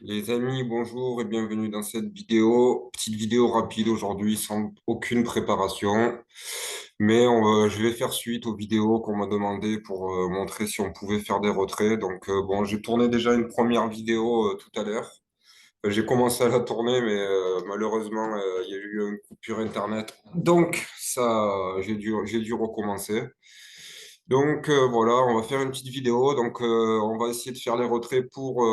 Les amis, bonjour et bienvenue dans cette vidéo. Petite vidéo rapide aujourd'hui sans aucune préparation. Mais je vais faire suite aux vidéos qu'on m'a demandé pour montrer si on pouvait faire des retraits. Donc bon, j'ai tourné déjà une première vidéo tout à l'heure. J'ai commencé à la tourner, mais malheureusement, il y a eu une coupure Internet. Donc ça, j'ai dû recommencer. Donc voilà, on va faire une petite vidéo. Donc on va essayer de faire les retraits pour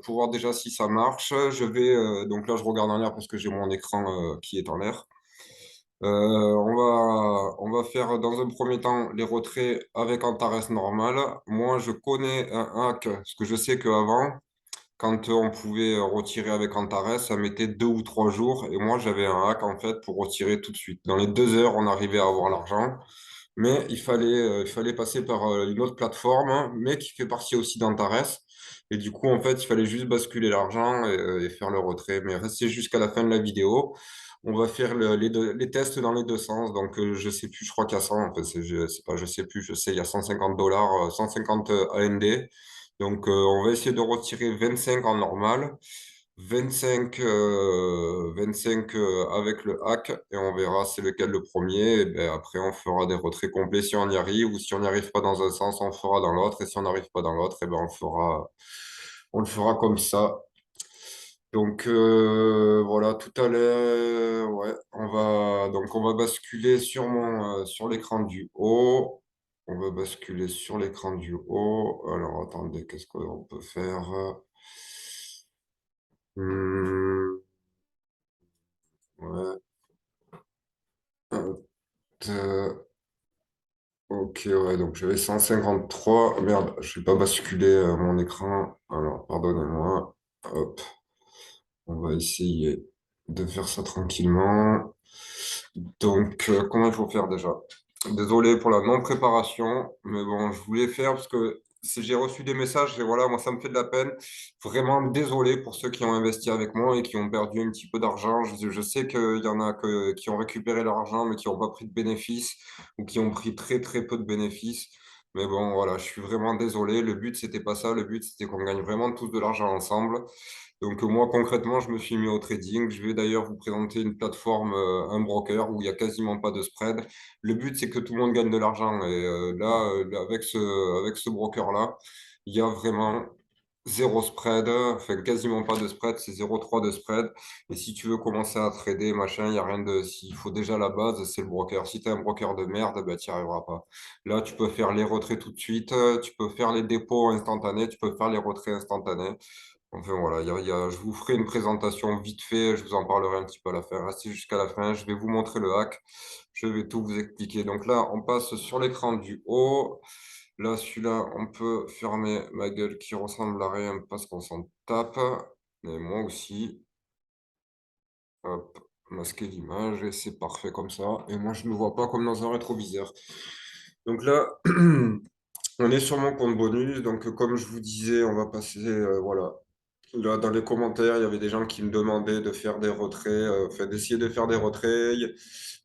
voir déjà si ça marche. Donc là je regarde en l'air parce que j'ai mon écran qui est en l'air. On va faire dans un premier temps les retraits avec Antares normal. Moi je connais un hack parce que je sais qu'avant, quand on pouvait retirer avec Antares, ça mettait 2 ou 3 jours. Et moi j'avais un hack en fait pour retirer tout de suite. Dans les 2 heures, on arrivait à avoir l'argent. Mais il fallait passer par une autre plateforme, hein, mais qui fait partie aussi d'Antares. Et du coup, en fait, il fallait juste basculer l'argent et faire le retrait. Mais restez jusqu'à la fin de la vidéo. On va faire les tests dans les deux sens. Donc, je sais plus, je crois qu'il y a 100. En fait, c'est pas, je sais plus, je sais, il y a 150 dollars, 150 AND. Donc, on va essayer de retirer 25 en normal. 25 avec le hack et on verra c'est lequel le premier. Et ben, après, on fera des retraits complets si on y arrive ou si on n'y arrive pas dans un sens, on le fera dans l'autre et si on n'arrive pas dans l'autre, et ben, on le fera comme ça. Donc voilà, tout à l'heure, ouais, on va basculer sur l'écran du haut. On va basculer sur l'écran du haut. Alors attendez, qu'est-ce qu'on peut faire? Hmm, ouais. Euh, ok, ouais, donc j'avais 153. Merde, je vais pas basculer mon écran. Alors, pardonnez-moi. Hop, on va essayer de faire ça tranquillement. Donc, comment il faut faire déjà? Désolé pour la non-préparation, mais bon, je voulais faire parce que j'ai reçu des messages et voilà, moi ça me fait de la peine. Vraiment désolé pour ceux qui ont investi avec moi et qui ont perdu un petit peu d'argent. Je sais qu'il y en a qui ont récupéré leur argent mais qui n'ont pas pris de bénéfices ou qui ont pris très très peu de bénéfices. Mais bon, voilà, je suis vraiment désolé. Le but, c'était pas ça. Le but, c'était qu'on gagne vraiment tous de l'argent ensemble. Donc moi concrètement, je me suis mis au trading. Je vais d'ailleurs vous présenter une plateforme, un broker où il y a quasiment pas de spread. Le but, c'est que tout le monde gagne de l'argent. Et là, avec ce broker-là, il y a vraiment zéro spread, enfin quasiment pas de spread, c'est 0,3 de spread. Et si tu veux commencer à trader, machin, il y a rien de. S'il faut déjà la base, c'est le broker. Si tu as un broker de merde, ben, tu n'y arriveras pas. Là, tu peux faire les retraits tout de suite, tu peux faire les dépôts instantanés, tu peux faire les retraits instantanés. Enfin voilà, je vous ferai une présentation vite fait, je vous en parlerai un petit peu à la fin. Restez jusqu'à la fin, je vais vous montrer le hack, je vais tout vous expliquer. Donc là, on passe sur l'écran du haut. Là, celui-là, on peut fermer ma gueule qui ressemble à rien parce qu'on s'en tape. Et moi aussi. Hop, masquer l'image et c'est parfait comme ça. Et moi, je ne me vois pas comme dans un rétroviseur. Donc là, on est sur mon compte bonus. Donc, comme je vous disais, on va passer, voilà. Là, dans les commentaires, il y avait des gens qui me demandaient de faire des retraits, enfin, d'essayer de faire des retraits.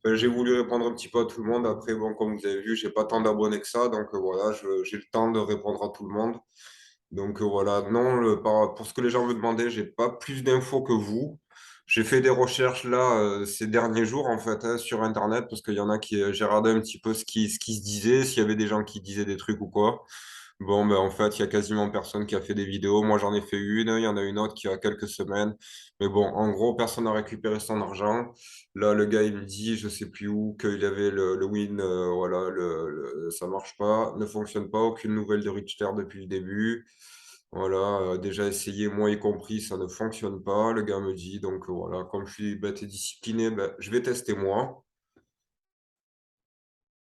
Enfin, j'ai voulu répondre un petit peu à tout le monde. Après, bon, comme vous avez vu, j'ai pas tant d'abonnés que ça. Donc, voilà, j'ai le temps de répondre à tout le monde. Donc, voilà, non, pour ce que les gens me demandaient, j'ai pas plus d'infos que vous. J'ai fait des recherches là ces derniers jours en fait hein, sur Internet parce qu'il y en a qui j'ai regardé un petit peu ce qui se disait, s'il y avait des gens qui disaient des trucs ou quoi. Bon, ben, en fait, il y a quasiment personne qui a fait des vidéos. Moi, j'en ai fait une. Il y en a une autre qui a quelques semaines. Mais bon, en gros, personne n'a récupéré son argent. Là, le gars, il me dit, je sais plus où, qu'il avait le win. Voilà, ça marche pas, ne fonctionne pas. Aucune nouvelle de Richter depuis le début. Voilà, déjà essayé, moi y compris, ça ne fonctionne pas. Le gars me dit, donc voilà, comme je suis bête et discipliné, ben, je vais tester moi.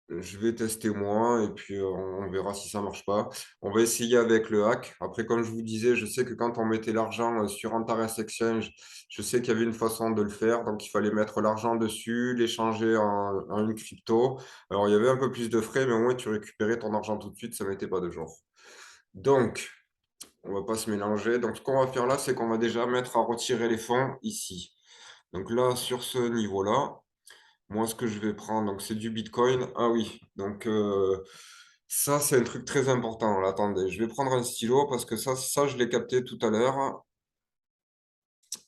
Je vais tester moi et puis on verra si ça marche pas. On va essayer avec le hack. Après, comme je vous disais, je sais que quand on mettait l'argent sur Antares Exchange, je sais qu'il y avait une façon de le faire. Donc, il fallait mettre l'argent dessus, l'échanger en une crypto. Alors, il y avait un peu plus de frais, mais au moins tu récupérais ton argent tout de suite, ça ne mettait pas de jour. Donc, on va pas se mélanger. Donc, ce qu'on va faire là, c'est qu'on va déjà mettre à retirer les fonds ici. Donc là, sur ce niveau-là. Moi, ce que je vais prendre, donc c'est du Bitcoin. Ah oui, donc ça, c'est un truc très important. Là, attendez, je vais prendre un stylo parce que ça je l'ai capté tout à l'heure.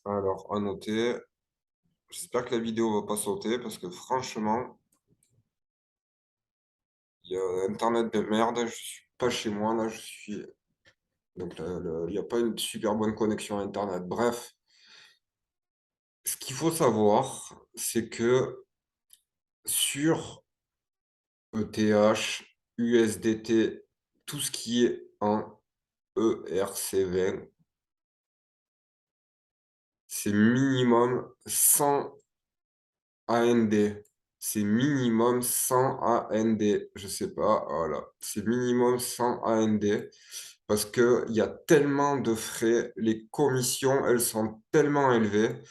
Alors, à noter, j'espère que la vidéo va pas sauter parce que franchement, il y a internet de merde, je suis pas chez moi là, je suis donc il y a pas une super bonne connexion internet. Bref, ce qu'il faut savoir, c'est que sur ETH, USDT, tout ce qui est en ERC20, c'est minimum 100 AND. C'est minimum 100 AND. Je sais pas, voilà. C'est minimum 100 AND parce qu'il y a tellement de frais, les commissions, elles sont tellement élevées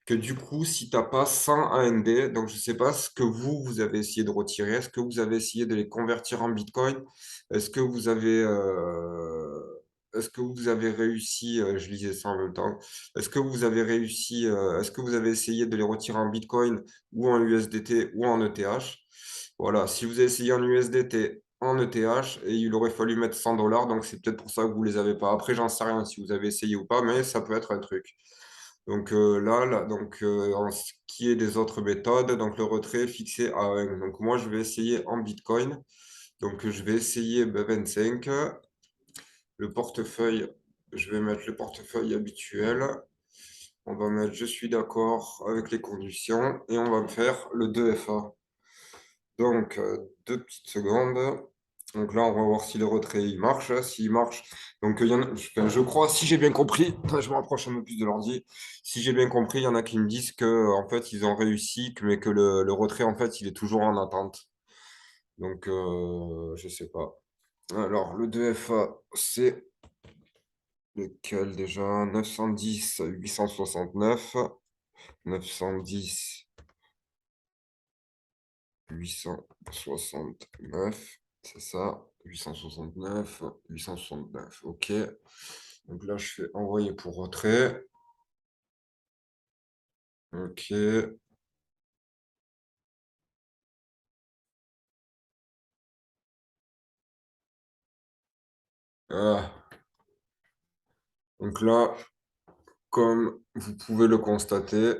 que du coup, si tu as pas 100 AND, donc je sais pas ce que vous avez essayé de retirer. Est-ce que vous avez essayé de les convertir en Bitcoin? Est-ce que vous avez, est-ce que vous avez réussi, je lisais ça en même temps. Est-ce que vous avez réussi, est-ce que vous avez essayé de les retirer en Bitcoin ou en USDT ou en ETH? Voilà, si vous avez essayé en USDT, en ETH, et il aurait fallu mettre 100 dollars, donc c'est peut-être pour ça que vous les avez pas. Après, j'en sais rien si vous avez essayé ou pas, mais ça peut être un truc. Donc là, donc en ce qui est des autres méthodes, donc le retrait est fixé à 1. Donc moi, je vais essayer en Bitcoin. Donc je vais essayer 25. Le portefeuille, je vais mettre le portefeuille habituel. On va mettre je suis d'accord avec les conditions et on va me faire le 2FA. Donc, 2 petites secondes. Donc là, on va voir si le retrait il marche. S'il marche, donc il y en a, enfin, je crois, si j'ai bien compris, je me rapproche un peu plus de l'ordi. Si j'ai bien compris, il y en a qui me disent que en fait ils ont réussi, mais que le retrait en fait il est toujours en attente. Donc, je sais pas. Alors, le 2FA, c'est lequel déjà? 910, 869. 910, 869, c'est ça, 869, 869, ok. Donc là, je fais envoyer pour retrait, ok. Ah. Donc là, comme vous pouvez le constater,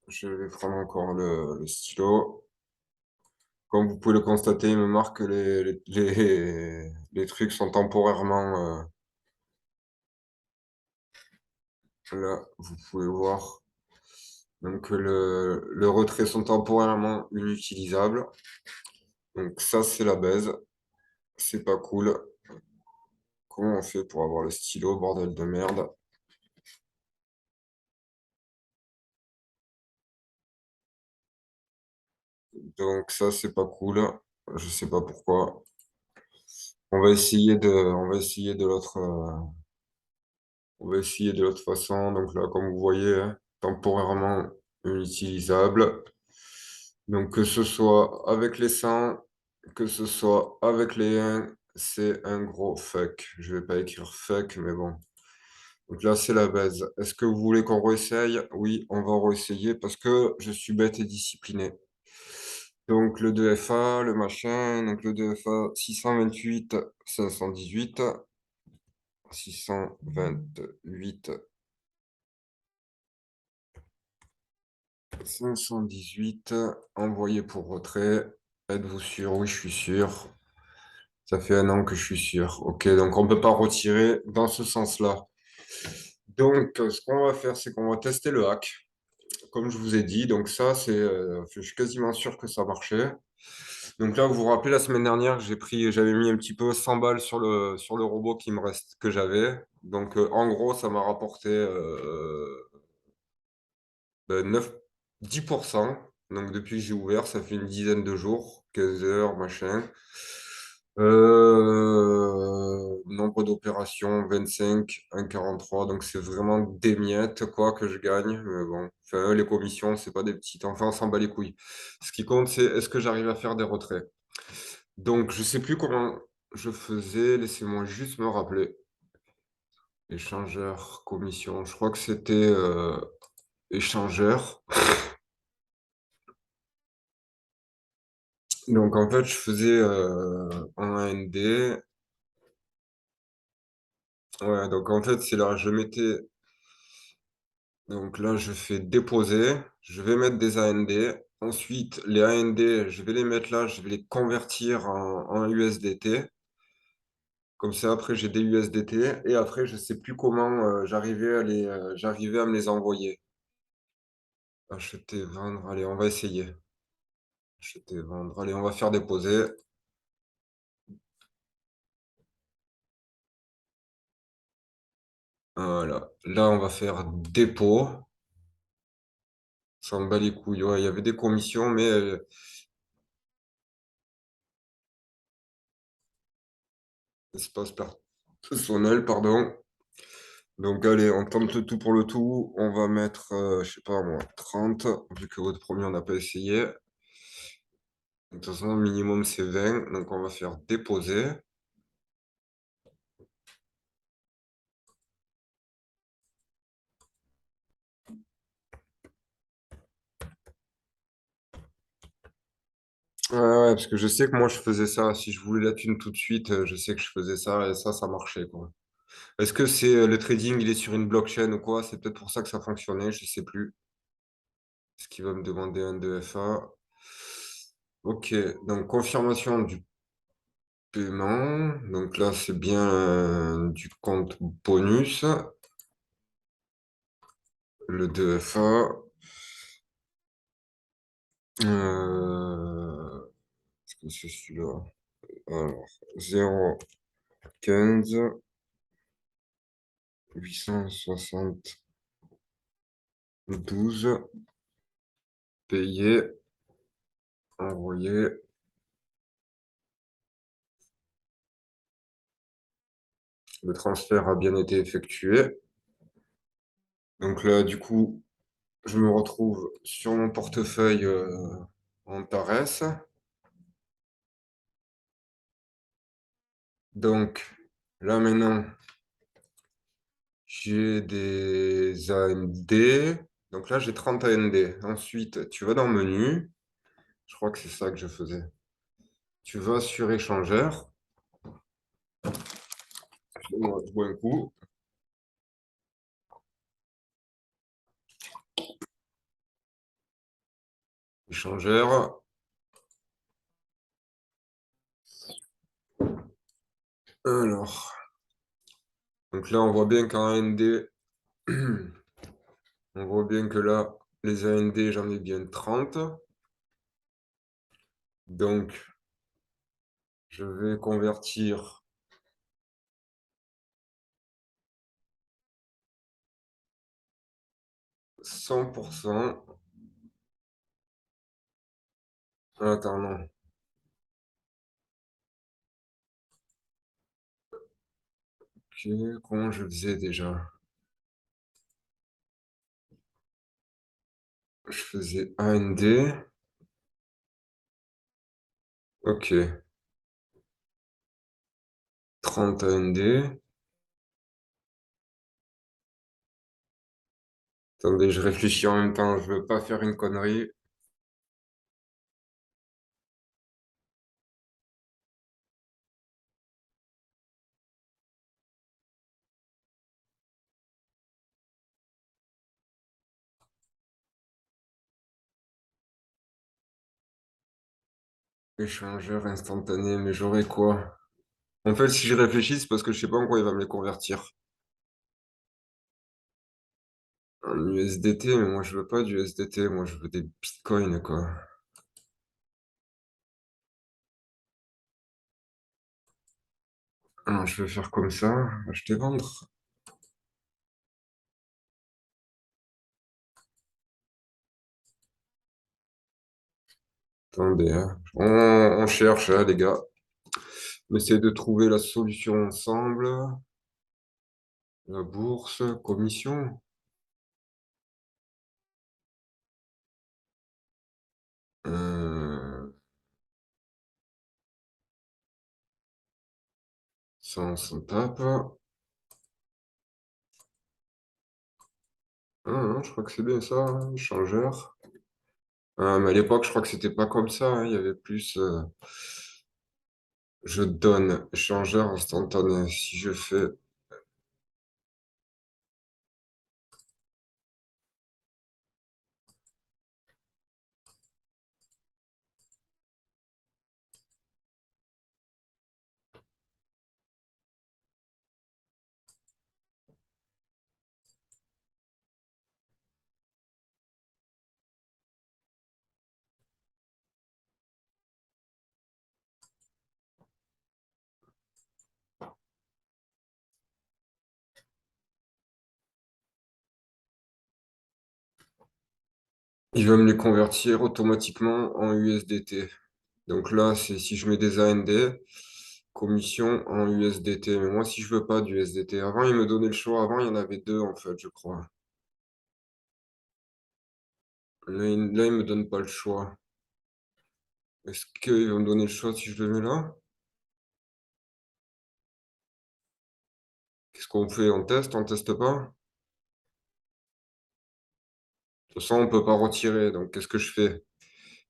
je vais prendre encore le stylo. Comme vous pouvez le constater, il me marque que les trucs sont temporairement... là, vous pouvez voir. Donc le retrait sont temporairement inutilisables. Donc ça, c'est la baise. C'est pas cool. Comment on fait pour avoir le stylo, bordel de merde? Donc ça, c'est pas cool. Je sais pas pourquoi. On va essayer de l'autre, on va essayer de l'autre façon. Donc là, comme vous voyez, hein, temporairement inutilisable. Donc que ce soit avec les 100, que ce soit avec les 1, c'est un gros fuck. Je vais pas écrire fuck, mais bon. Donc là, c'est la base. Est-ce que vous voulez qu'on réessaye? Oui, on va réessayer parce que je suis bête et discipliné. Donc le 2FA, le machin, donc le 2FA 628, 518, 628, 518, envoyé pour retrait. Êtes-vous sûr? Oui, je suis sûr. Ça fait un an que je suis sûr. Ok, donc on ne peut pas retirer dans ce sens-là. Donc, ce qu'on va faire, c'est qu'on va tester le hack. Comme je vous ai dit, donc ça, je suis quasiment sûr que ça marchait. Donc là, vous vous rappelez, la semaine dernière, j'avais mis un petit peu 100 balles sur le robot qui me reste, que j'avais. Donc, en gros, ça m'a rapporté 9, 10%. Donc, depuis que j'ai ouvert, ça fait une dizaine de jours, 15 heures, machin. Nombre d'opérations, 25, 1,43. Donc, c'est vraiment des miettes, quoi, que je gagne. Mais bon, enfin, les commissions, c'est pas des petites. Enfin, on s'en bat les couilles. Ce qui compte, c'est est-ce que j'arrive à faire des retraits? Donc, je sais plus comment je faisais. Laissez-moi juste me rappeler. Échangeur, commission. Je crois que c'était échangeur. Donc, en fait, je faisais en AND. Ouais, donc en fait, c'est là, je mettais. Donc là, je fais déposer. Je vais mettre des AND. Ensuite, les AND, je vais les mettre là. Je vais les convertir en USDT. Comme ça, après, j'ai des USDT. Et après, je sais plus comment j'arrivais à me les envoyer. Acheter, vendre. Allez, on va essayer. Acheter, vendre. Allez, on va faire déposer. Voilà. Là, on va faire dépôt. Ça en bat les couilles. Ouais, il y avait des commissions, mais espace personnel, pardon. Donc, allez, on tente le tout pour le tout. On va mettre, je sais pas moi, 30, vu que votre premier, on n'a pas essayé. De toute façon, le minimum, c'est 20. Donc, on va faire déposer. Ouais, ouais, parce que je sais que moi, je faisais ça. Si je voulais la thune tout de suite, je sais que je faisais ça et ça marchait, quoi. Est-ce que c'est le trading, il est sur une blockchain ou quoi? C'est peut-être pour ça que ça fonctionnait, je sais plus. Ce qui va me demander un 2FA. Ok, donc confirmation du paiement. Donc là, c'est bien du compte bonus. Le 2FA. Est-ce que c'est celui-là? Alors, 0,15, 872, payé, envoyé. Le transfert a bien été effectué. Donc là, du coup, je me retrouve sur mon portefeuille en Antares. Donc là, maintenant, j'ai des AMD. Donc là, j'ai 30 AMD. Ensuite, tu vas dans menu. Je crois que c'est ça que je faisais. Tu vas sur échangeur. Moi, je bois un coup. Échangeur. Alors, donc là, on voit bien qu'en AMD, on voit bien que là, les AMD, j'en ai bien 30. Donc, je vais convertir 100%. Attends, non. Ok, comment je faisais déjà? Je faisais AMD. Ok. 30 AMD. Attendez, je réfléchis en même temps. Je veux pas faire une connerie. Échangeur instantané, mais j'aurais quoi? En fait, si je réfléchis, c'est parce que je sais pas en quoi il va me les convertir. En USDT, mais moi je veux pas du USDT, moi je veux des bitcoins, quoi. Alors, je vais faire comme ça, acheter, vendre. Attendez, hein. On cherche, hein, les gars. On essaie de trouver la solution ensemble. La bourse, commission. 100 tape. Ah, non, je crois que c'est bien ça, hein, échangeur. Ah, mais à l'époque, je crois que c'était pas comme ça, hein. Il y avait plus je donne échangeur instantané. Si je fais il va me les convertir automatiquement en USDT. Donc là, c'est si je mets des AND, commission en USDT. Mais moi, si je veux pas d'USDT, avant, il me donnait le choix. Avant, il y en avait deux, en fait, je crois. Là, il me donne pas le choix. Est-ce qu'ils vont me donner le choix si je le mets là? Qu'est-ce qu'on fait? On teste? On teste pas? De toute façon, on peut pas retirer. Donc, qu'est-ce que je fais?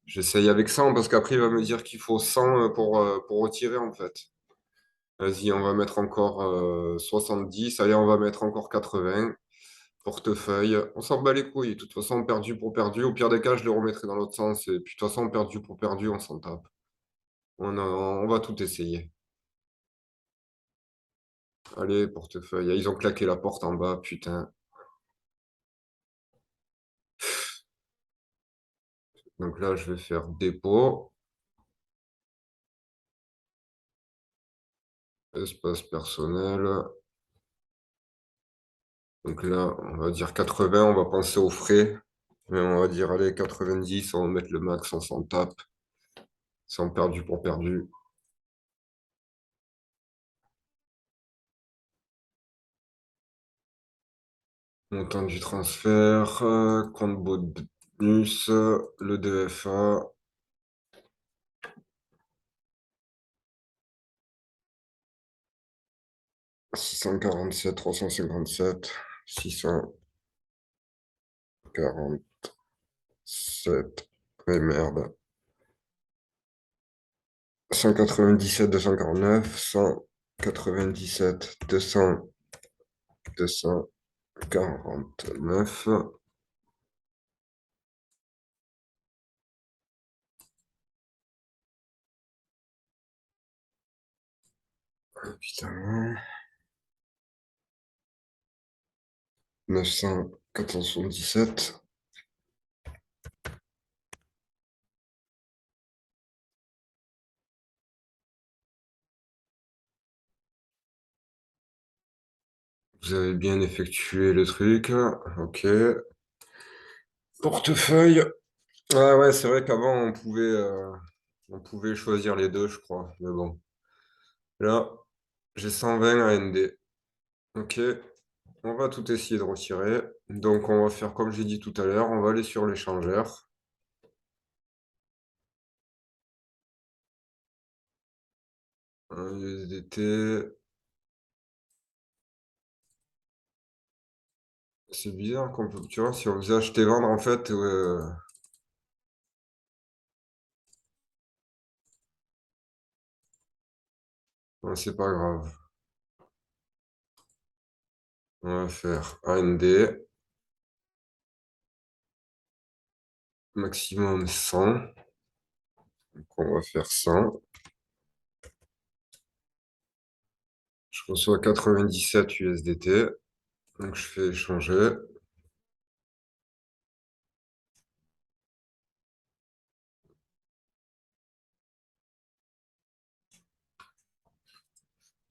J'essaye avec 100 parce qu'après, il va me dire qu'il faut 100 pour retirer, en fait. Vas-y, on va mettre encore 70. Allez, on va mettre encore 80. Portefeuille. On s'en bat les couilles. De toute façon, perdu pour perdu. Au pire des cas, je le remettrai dans l'autre sens. Et puis, de toute façon, perdu pour perdu, on s'en tape. On va tout essayer. Allez, portefeuille. Ah, ils ont claqué la porte en bas, putain. Donc là, je vais faire dépôt, espace personnel. Donc là, on va dire 80, on va penser aux frais. Mais on va dire, allez, 90, on va mettre le max, on s'en tape. Sans perdu pour perdu. Montant du transfert, compte bonus, le DFA, 647, 357, 647, et merde, 197, 249, 197, 200, 249. Ah, putain, 900, 477. Vous avez bien effectué le truc. Ok. Portefeuille. Ah ouais, c'est vrai qu'avant, on pouvait choisir les deux, je crois. Mais bon. Là, j'ai 120 AND. Ok. On va tout essayer de retirer. Donc, on va faire comme j'ai dit tout à l'heure. On va aller sur l'échangeur. Un USDT. C'est bizarre qu'on peut. Tu vois, si on faisait acheter-vendre, en fait, ouais, c'est pas grave. On va faire AND. Maximum 100. Donc, on va faire 100. Je reçois 97 USDT. Donc, je fais échanger.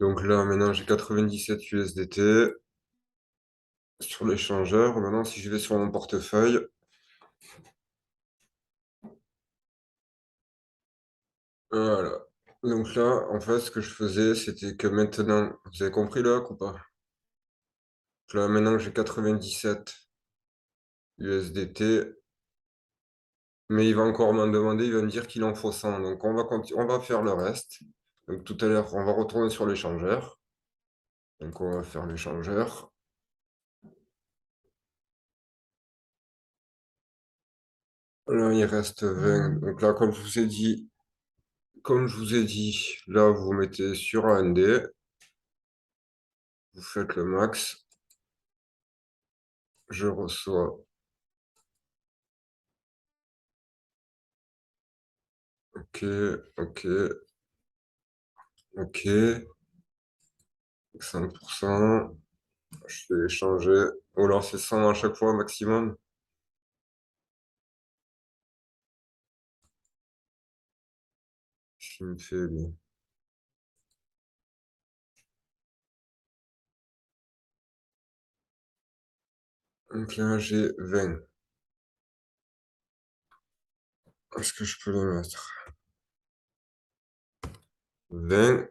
Donc là, maintenant, j'ai 97 USDT sur l'échangeur. Maintenant, si je vais sur mon portefeuille, voilà. Donc là, en fait, ce que je faisais, c'était que maintenant, vous avez compris là ou pas? Donc là, maintenant que j'ai 97 USDT, mais il va encore m'en demander, il va me dire qu'il en faut 100. Donc on va faire le reste. Donc tout à l'heure, on va retourner sur l'échangeur. Donc on va faire l'échangeur. Là, il reste 20. Donc là, comme je vous ai dit, là, vous mettez sur AND, vous faites le max. Je reçois. Ok, ok, ok. 5%. Je vais échanger. Ou alors c'est 100 à chaque fois maximum. Je me fais bien. Donc là, j'ai 20. Est-ce que je peux les mettre? 20.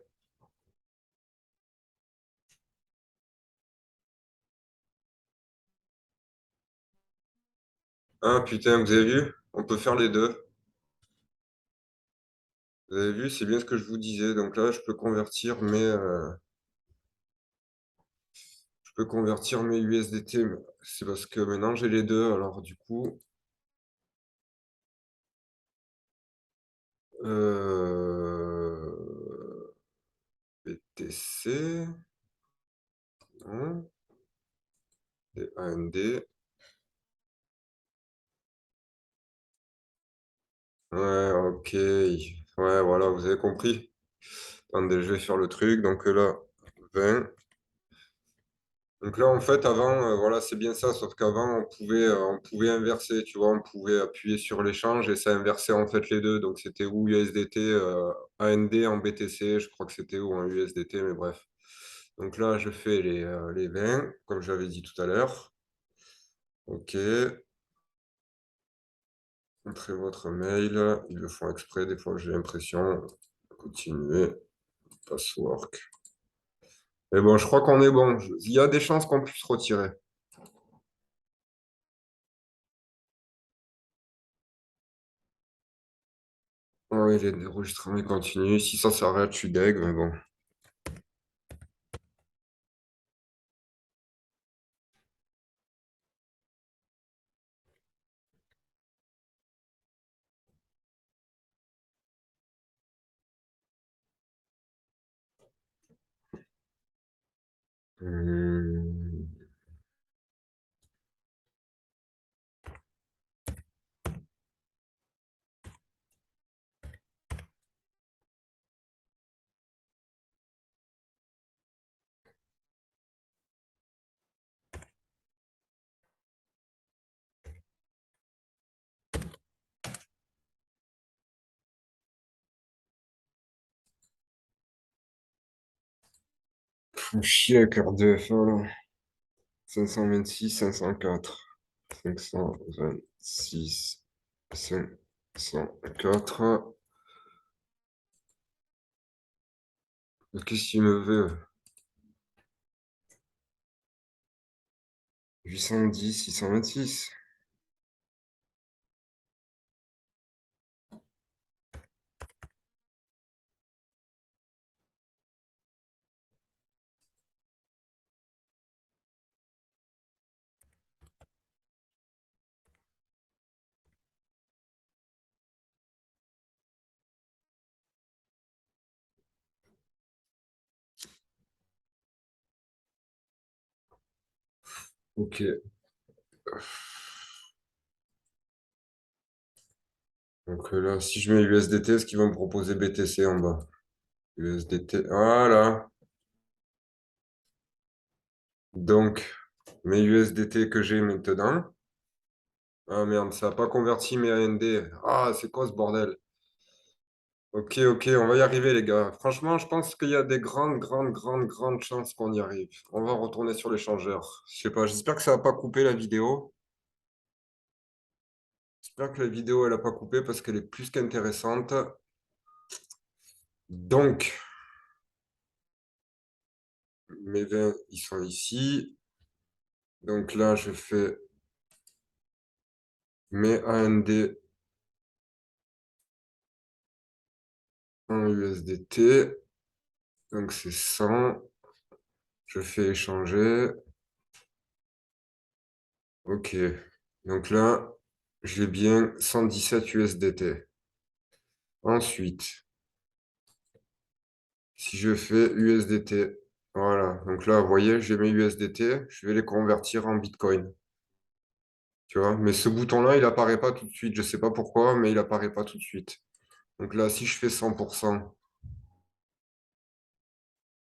Ah putain, vous avez vu? On peut faire les deux. Vous avez vu, c'est bien ce que je vous disais. Donc là, je peux convertir mes USDT. Mais c'est parce que maintenant j'ai les deux. Alors du coup, BTC, non, des AMD. Ouais, ok. Ouais, voilà, vous avez compris. Attendez, je vais faire le truc. Donc là, 20. Donc là, en fait, avant, voilà, c'est bien ça, sauf qu'avant, on pouvait inverser, tu vois, on pouvait appuyer sur l'échange et ça inversait en fait les deux. Donc c'était ou USDT, AND en BTC, je crois que c'était ou en USDT, mais bref. Donc là, je fais les 20, comme j'avais dit tout à l'heure. Ok, entrez votre mail. Ils le font exprès, des fois j'ai l'impression. Continuer, password. Mais bon, je crois qu'on est bon. Il y a des chances qu'on puisse retirer. Oui, l'enregistrement continue. Si ça s'arrête, je suis deg, mais bon. Hmm. Faut chier avec leur DFA, là. 526, 504. 526, 504. Qu'est-ce qu'il me veut? 810, 626. Ok. Donc là, si je mets USDT, est-ce qu'ils vont me proposer BTC en bas? USDT, voilà. Donc, mes USDT que j'ai maintenant. Ah merde, ça n'a pas converti mes AND. Ah, c'est quoi ce bordel? Ok, ok, on va y arriver, les gars. Franchement, je pense qu'il y a des grandes, grandes, grandes, grandes chances qu'on y arrive. On va retourner sur l'échangeur. Je sais pas, j'espère que ça va pas couper la vidéo. J'espère que la vidéo, elle a pas coupé parce qu'elle est plus qu'intéressante. Donc, mes 20, ils sont ici. Donc là, je fais mes AND en USDT. Donc c'est 100. Je fais échanger. Ok. Donc là, j'ai bien 117 USDT. Ensuite, si je fais USDT, voilà. Donc là, vous voyez, j'ai mes USDT, je vais les convertir en Bitcoin. Tu vois, mais ce bouton-là, il apparaît pas tout de suite. Je sais pas pourquoi, mais il apparaît pas tout de suite. Donc là, si je fais 100%,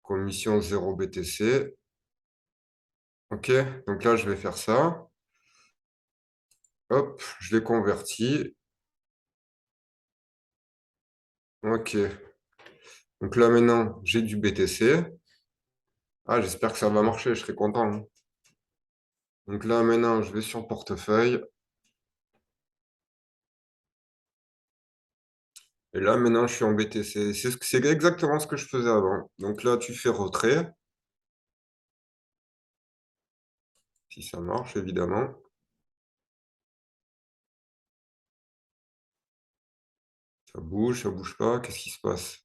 commission 0 BTC, ok. Donc là, je vais faire ça. Hop, je les convertis. Ok. Donc là, maintenant, j'ai du BTC. Ah, j'espère que ça va marcher, je serai content, hein. Donc là, maintenant, je vais sur portefeuille. Et là, maintenant, je suis en BTC. C'est exactement ce que je faisais avant. Donc là, tu fais retrait, si ça marche, évidemment. Ça bouge pas. Qu'est-ce qui se passe?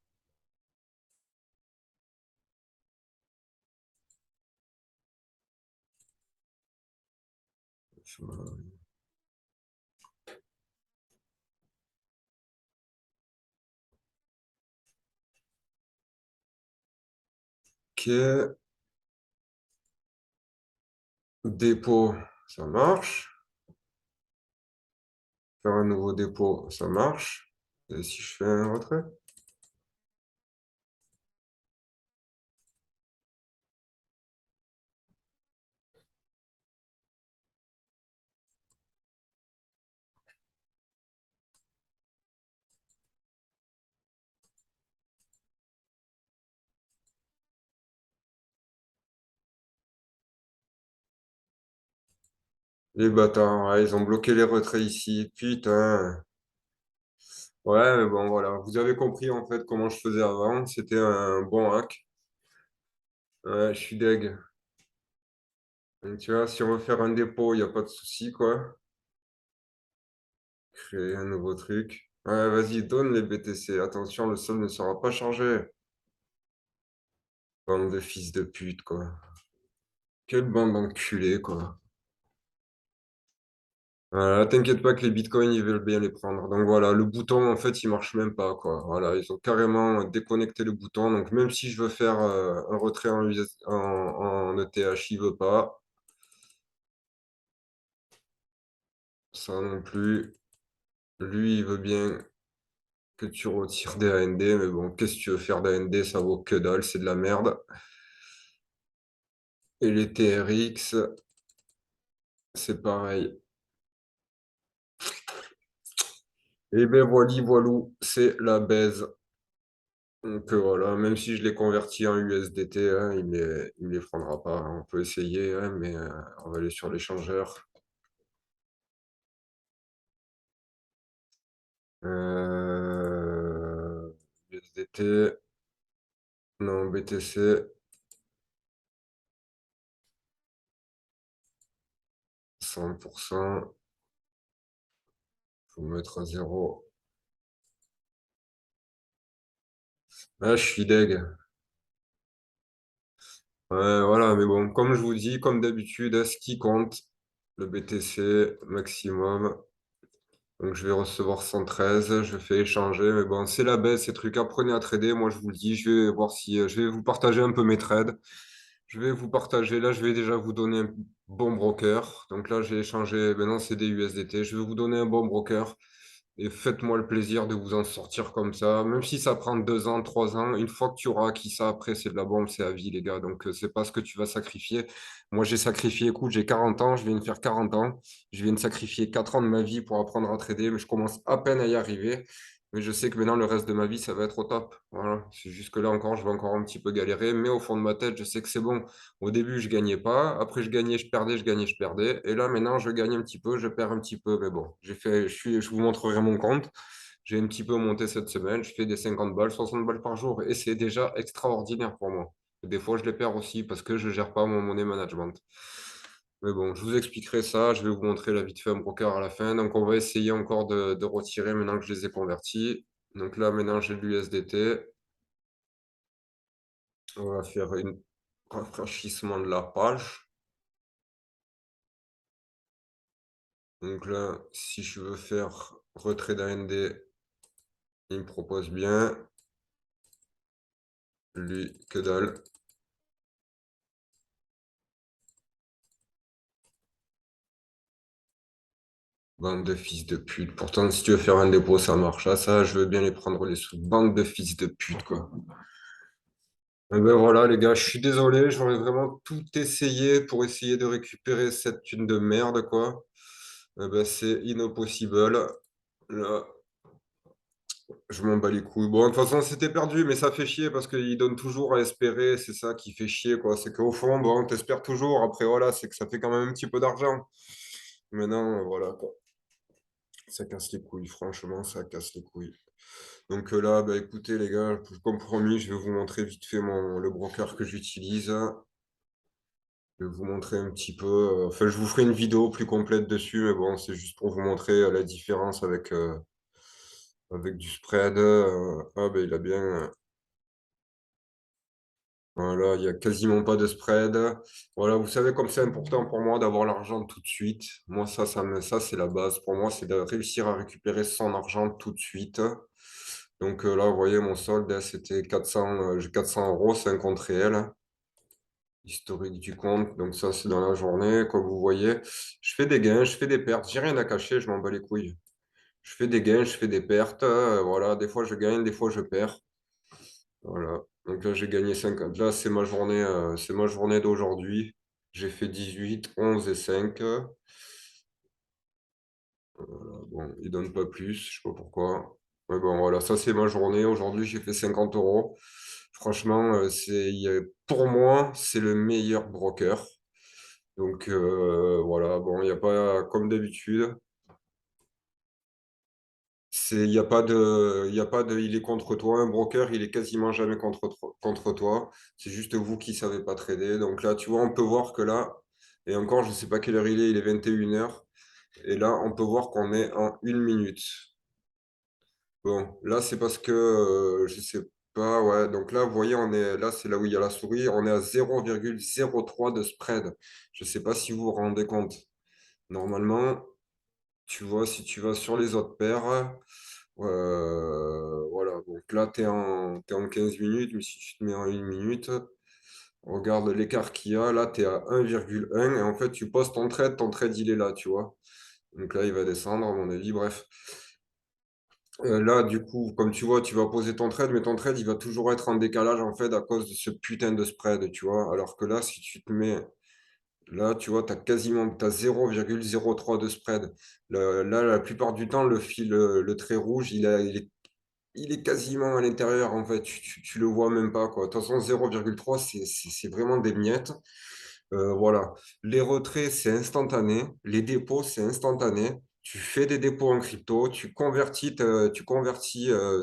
Ok. Dépôt, ça marche. Faire un nouveau dépôt, ça marche. Et si je fais un retrait? Les bâtards, ouais, ils ont bloqué les retraits ici. Putain. Ouais, mais bon, voilà. Vous avez compris en fait comment je faisais avant. C'était un bon hack. Ouais, je suis deg. Donc, tu vois, si on veut faire un dépôt, il n'y a pas de souci, quoi. Créer un nouveau truc. Ouais, vas-y, donne les BTC. Attention, le sol ne sera pas chargé. Bande de fils de pute, quoi. Quelle bande d'enculés, quoi. Voilà, t'inquiète pas que les bitcoins, ils veulent bien les prendre. Donc voilà, le bouton, en fait, il marche même pas, quoi. Voilà, ils ont carrément déconnecté le bouton. Donc même si je veux faire un retrait en ETH, il veut pas. Ça non plus. Lui, il veut bien que tu retires des AND, mais bon, qu'est-ce que tu veux faire d'AND? Ça vaut que dalle, c'est de la merde. Et les TRX, c'est pareil. Et ben voilà, voilou, c'est la baise. Donc voilà, même si je les convertis en USDT, hein, il me les prendra pas, hein. On peut essayer, hein, mais on va aller sur l'échangeur. USDT, non, BTC, 100%, faut mettre à 0. Ah, je suis deg. Ouais, voilà, mais bon, comme je vous dis, comme d'habitude, ce qui compte, le BTC maximum. Donc je vais recevoir 113, je fais échanger, mais bon, c'est la baisse, ces trucs. Apprenez à trader, moi je vous le dis, je vais voir si je vais vous partager un peu mes trades. Je vais vous partager, là je vais déjà vous donner un bon broker. Donc là j'ai échangé, maintenant c'est des USDT. Je vais vous donner un bon broker et faites-moi le plaisir de vous en sortir comme ça. Même si ça prend 2 ans, 3 ans, une fois que tu auras acquis ça, après c'est de la bombe, c'est à vie les gars. Donc c'est pas ce que tu vas sacrifier. Moi j'ai sacrifié, écoute, j'ai 40 ans, je viens de faire 40 ans. Je viens de sacrifier 4 ans de ma vie pour apprendre à trader, mais je commence à peine à y arriver. Mais je sais que maintenant, le reste de ma vie, ça va être au top. Voilà. C'est juste que là encore, je vais encore un petit peu galérer. Mais au fond de ma tête, je sais que c'est bon. Au début, je gagnais pas. Après, je gagnais, je perdais, je gagnais, je perdais. Et là, maintenant, je gagne un petit peu, je perds un petit peu. Mais bon, je vous montrerai mon compte. J'ai un petit peu monté cette semaine. Je fais des 50 balles, 60 balles par jour. Et c'est déjà extraordinaire pour moi. Des fois, je les perds aussi parce que je gère pas mon money management. Mais bon, je vous expliquerai ça. Je vais vous montrer la vite fait un broker à la fin. Donc, on va essayer encore de retirer maintenant que je les ai convertis. Donc là, maintenant, j'ai l'USDT. On va faire un rafraîchissement de la page. Donc là, si je veux faire retrait d'AND, il me propose bien. Lui, que dalle. Bande de fils de pute. Pourtant, si tu veux faire un dépôt, ça marche. Ah, ça, je veux bien les prendre les sous. Bande de fils de pute, quoi. Eh ben voilà, les gars, je suis désolé, j'aurais vraiment tout essayé pour essayer de récupérer cette thune de merde, quoi. Eh ben, c'est impossible. Là, je m'en bats les couilles. Bon, de toute façon, c'était perdu, mais ça fait chier parce qu'il donne toujours à espérer. C'est ça qui fait chier, quoi. C'est qu'au fond, bon, t'espères toujours. Après, voilà, c'est que ça fait quand même un petit peu d'argent. Maintenant, voilà, quoi. Ça casse les couilles, franchement, ça casse les couilles. Donc là, bah, écoutez les gars, comme promis, je vais vous montrer vite fait le broker que j'utilise. Je vais vous montrer un petit peu. Enfin, je vous ferai une vidéo plus complète dessus, mais bon, c'est juste pour vous montrer la différence avec du spread. Ah, ben, il a bien. Voilà, il n'y a quasiment pas de spread. Voilà, vous savez comme c'est important pour moi d'avoir l'argent tout de suite. Moi, ça c'est la base. Pour moi, c'est de réussir à récupérer son argent tout de suite. Donc là, vous voyez, mon solde, c'était 400, j'ai 400 euros, c'est un compte réel. Historique du compte, donc ça, c'est dans la journée. Comme vous voyez, je fais des gains, je fais des pertes. J'ai rien à cacher, je m'en bats les couilles. Je fais des gains, je fais des pertes. Voilà, des fois, je gagne, des fois, je perds. Voilà. Donc là, j'ai gagné 50. Là, c'est ma journée d'aujourd'hui. J'ai fait 18, 11 et 5. Bon, il donne pas plus, je sais pas pourquoi. Mais bon, voilà, ça c'est ma journée. Aujourd'hui, j'ai fait 50 euros. Franchement, pour moi, c'est le meilleur broker. Donc voilà, bon, il n'y a pas, comme d'habitude, il y a pas il y a pas de, il est contre toi. Un broker, il est quasiment jamais contre toi. C'est juste vous qui savez pas trader. Donc là, tu vois, on peut voir que là, et encore, je sais pas quelle heure il est 21 heures. Et là, on peut voir qu'on est en 1 minute. Bon, là, c'est parce que je sais pas, ouais. Donc là, vous voyez, là, c'est là où il y a la souris. On est à 0,03 de spread. Je sais pas si vous vous rendez compte. Normalement, tu vois, si tu vas sur les autres paires, voilà. Donc là, t'es en 15 minutes, mais si tu te mets en 1 minute, regarde l'écart qu'il y a. Là, tu es à 1,1 et en fait, tu poses ton trade, il est là, tu vois. Donc là, il va descendre, à mon avis. Bref. Là, du coup, comme tu vois, tu vas poser ton trade, mais ton trade, il va toujours être en décalage, en fait, à cause de ce putain de spread, tu vois. Alors que là, si tu te mets là, tu vois, tu as quasiment t'as 0,03 de spread. Là, la plupart du temps, le trait rouge, il est quasiment à l'intérieur, en fait. Tu le vois même pas, quoi. De toute façon, 0,3, c'est vraiment des miettes. Voilà. Les retraits, c'est instantané. Les dépôts, c'est instantané. Tu fais des dépôts en crypto, tu convertis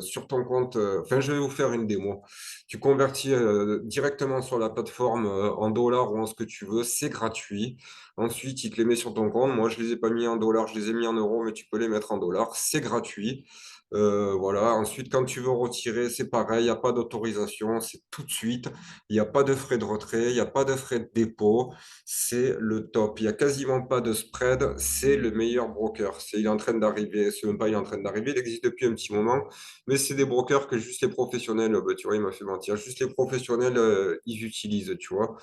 sur ton compte. Enfin, je vais vous faire une démo. Tu convertis directement sur la plateforme en dollars ou en ce que tu veux. C'est gratuit. Ensuite, il te les met sur ton compte. Moi, je les ai pas mis en dollars, je les ai mis en euros, mais tu peux les mettre en dollars. C'est gratuit. Voilà. Ensuite, quand tu veux retirer, c'est pareil. Il n'y a pas d'autorisation. C'est tout de suite. Il n'y a pas de frais de retrait, il n'y a pas de frais de dépôt. C'est le top. Il n'y a quasiment pas de spread. C'est le meilleur broker. Il est en train d'arriver. C'est même pas il est en train d'arriver. Il existe depuis un petit moment. Mais c'est des brokers que juste les professionnels, bah, tu vois, il m'a fait mentir. Juste les professionnels, ils utilisent, tu vois.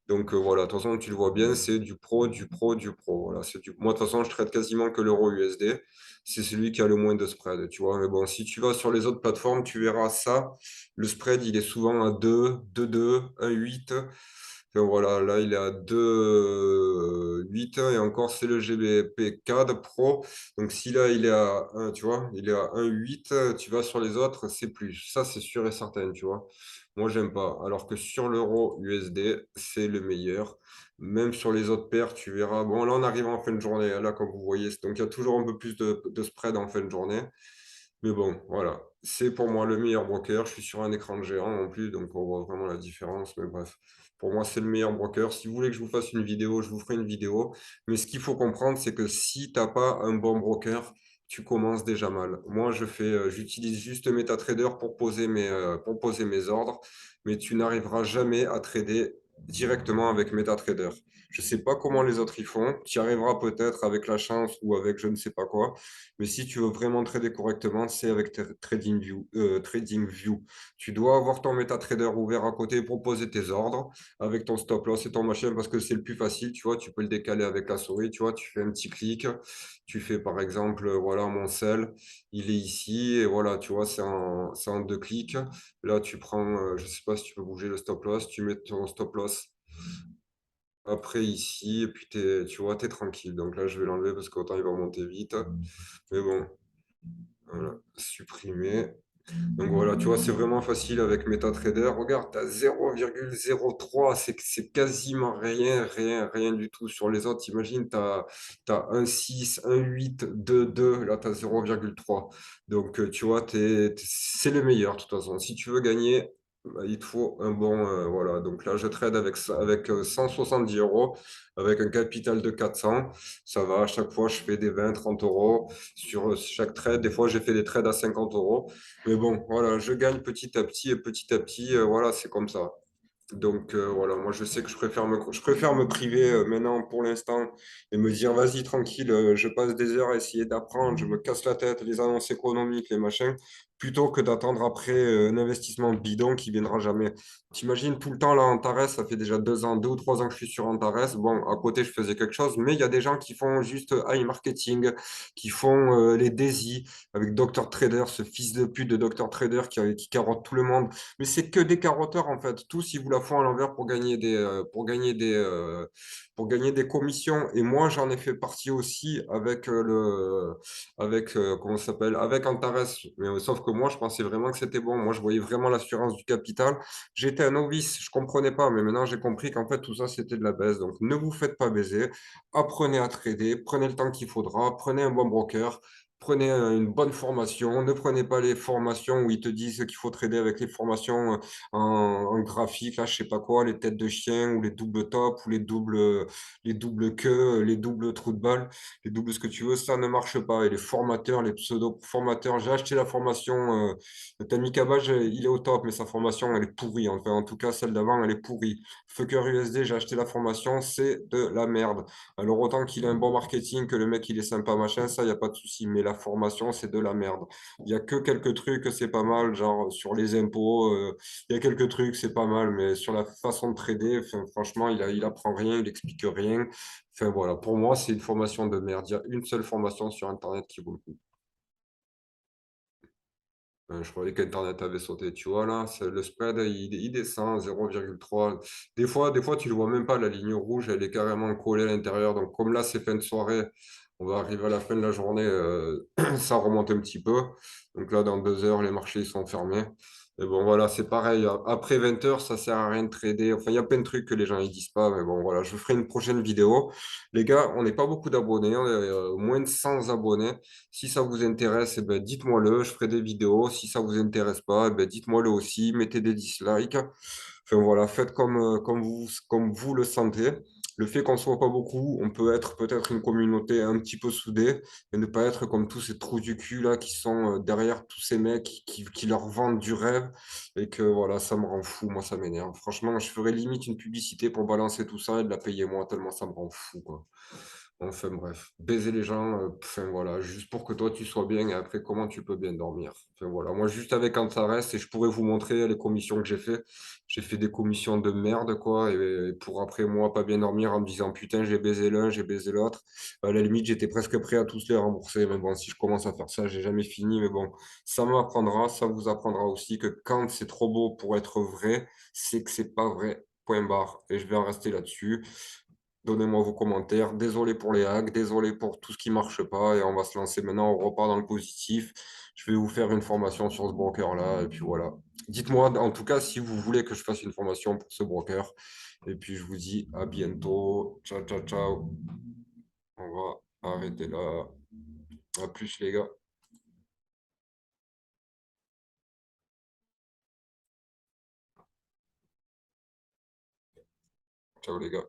Donc voilà, de toute façon, tu le vois bien, c'est du pro, du pro, du pro. Voilà, Moi, de toute façon, je traite quasiment que l'euro USD. C'est celui qui a le moins de spread, tu vois. Mais bon, si tu vas sur les autres plateformes, tu verras ça. Le spread, il est souvent à 2, 2, 1,8. Enfin, voilà, là, il est à 2,8. Et encore, c'est le GBP CAD Pro. Donc, si là, il est à 1, tu vois, il est à 1,8, tu vas sur les autres, c'est plus. Ça, c'est sûr et certain, tu vois. Moi, j'aime pas. Alors que sur l'euro USD, c'est le meilleur. Même sur les autres paires, tu verras. Bon, là, on arrive en fin de journée, hein, là, comme vous voyez. Donc, il y a toujours un peu plus de spread en fin de journée. Mais bon, voilà. C'est pour moi le meilleur broker. Je suis sur un écran de géant en plus, donc on voit vraiment la différence. Mais bref, pour moi, c'est le meilleur broker. Si vous voulez que je vous fasse une vidéo, je vous ferai une vidéo. Mais ce qu'il faut comprendre, c'est que si tu n'as pas un bon broker, tu commences déjà mal. Moi, j'utilise juste MetaTrader pour poser mes ordres, mais tu n'arriveras jamais à trader directement avec MetaTrader. Je ne sais pas comment les autres y font. Tu y arriveras peut-être avec la chance ou avec je ne sais pas quoi. Mais si tu veux vraiment trader correctement, c'est avec TradingView. Tu dois avoir ton MetaTrader ouvert à côté pour poser tes ordres avec ton stop loss et ton machin parce que c'est le plus facile. Tu vois, tu peux le décaler avec la souris. Tu vois, tu fais un petit clic. Tu fais par exemple, voilà, mon sel, il est ici et voilà, tu vois, c'est en 2 clics. Là, tu prends, je ne sais pas si tu peux bouger le stop loss. Tu mets ton stop loss après ici et puis tu vois, tu es tranquille. Donc là, je vais l'enlever parce qu'autant il va monter vite. Mais bon, voilà, supprimer. Donc voilà, tu vois, c'est vraiment facile avec MetaTrader. Regarde, tu as 0,03, c'est quasiment rien, rien, rien du tout. Sur les autres, imagine, tu as 1,6, 1,8, 2,2, là, tu as 0,3. Donc, tu vois, c'est le meilleur, de toute façon. Si tu veux gagner, bah, il te faut un bon... voilà, donc là, je trade avec 170 euros, avec un capital de 400. Ça va, à chaque fois, je fais des 20, 30 euros sur chaque trade. Des fois, j'ai fait des trades à 50 euros. Mais bon, voilà, je gagne petit à petit et petit à petit, voilà, c'est comme ça. Donc voilà, moi je sais que je préfère me priver maintenant pour l'instant et me dire vas-y tranquille, je passe des heures à essayer d'apprendre, je me casse la tête, les annonces économiques, les machins, plutôt que d'attendre après un investissement bidon qui viendra jamais. T'imagines tout le temps là Antares, ça fait déjà 2 ans, 2 ou 3 ans que je suis sur Antares. Bon, à côté je faisais quelque chose, mais il y a des gens qui font juste marketing, qui font les DAISY avec Dr Trader, ce fils de pute de Dr Trader qui carotte tout le monde. Mais c'est que des carotteurs en fait. Tous, ils vous la font à l'envers pour gagner des commissions. Et moi, j'en ai fait partie aussi comment ça s'appelle, avec Antares. Mais, sauf que moi, je pensais vraiment que c'était bon. Moi, je voyais vraiment l'assurance du capital. J'étais un novice, je comprenais pas. Mais maintenant, j'ai compris qu'en fait, tout ça, c'était de la baisse. Donc, ne vous faites pas baiser. Apprenez à trader. Prenez le temps qu'il faudra. Prenez un bon broker. Prenez une bonne formation, ne prenez pas les formations où ils te disent qu'il faut trader avec les formations en graphique, là, je sais pas quoi, les têtes de chien ou les doubles tops ou les doubles queues, les doubles trous de balle, les doubles ce que tu veux, ça ne marche pas. Et les formateurs, les pseudo-formateurs, j'ai acheté la formation, Tammy Cabage, il est au top, mais sa formation, elle est pourrie. Enfin, en tout cas, celle d'avant, elle est pourrie. Fucker USD, j'ai acheté la formation, c'est de la merde. Alors, autant qu'il a un bon marketing, que le mec, il est sympa, machin, ça, il n'y a pas de souci. Mais la formation, c'est de la merde. Il y a que quelques trucs, c'est pas mal, genre sur les impôts. Il y a quelques trucs, c'est pas mal, mais sur la façon de trader, enfin, franchement, il apprend rien, il explique rien. Enfin, voilà, pour moi, c'est une formation de merde. Il y a une seule formation sur Internet qui vaut le coup. Je croyais qu'Internet avait sauté, tu vois, là, le spread, il descend 0,3. Des fois, tu le vois même pas, la ligne rouge, elle est carrément collée à l'intérieur. Donc, comme là, c'est fin de soirée, on va arriver à la fin de la journée, ça remonte un petit peu. Donc là, dans 2 heures, les marchés ils sont fermés. Mais bon, voilà, c'est pareil. Après 20 heures, ça sert à rien de trader. Enfin, il y a plein de trucs que les gens ne disent pas. Mais bon, voilà, je ferai une prochaine vidéo. Les gars, on n'est pas beaucoup d'abonnés. On est moins de 100 abonnés. Si ça vous intéresse, eh ben, dites-moi-le, je ferai des vidéos. Si ça vous intéresse pas, eh ben, dites-moi-le aussi, mettez des dislikes. Enfin voilà, faites comme vous le sentez. Le fait qu'on ne soit pas beaucoup, on peut être peut-être une communauté un petit peu soudée, mais ne pas être comme tous ces trous du cul là qui sont derrière tous ces mecs qui leur vendent du rêve et que voilà, ça me rend fou, moi ça m'énerve. Franchement, je ferais limite une publicité pour balancer tout ça et de la payer moi, tellement ça me rend fou, quoi. Enfin bref, baiser les gens, enfin voilà, juste pour que toi tu sois bien et après comment tu peux bien dormir. Enfin voilà, moi juste avec Antares et je pourrais vous montrer les commissions que j'ai fait. J'ai fait des commissions de merde quoi et pour après moi pas bien dormir en me disant putain j'ai baisé l'un, j'ai baisé l'autre. À la limite j'étais presque prêt à tous les rembourser mais bon si je commence à faire ça j'ai jamais fini mais bon ça m'apprendra, ça vous apprendra aussi que quand c'est trop beau pour être vrai, c'est que c'est pas vrai. Point barre. Et je vais en rester là-dessus. Donnez-moi vos commentaires. Désolé pour les hacks, désolé pour tout ce qui marche pas. Et on va se lancer maintenant. On repart dans le positif. Je vais vous faire une formation sur ce broker-là. Et puis voilà. Dites-moi en tout cas si vous voulez que je fasse une formation pour ce broker. Et puis je vous dis à bientôt. Ciao, ciao, ciao. On va arrêter là. À plus les gars. Ciao les gars.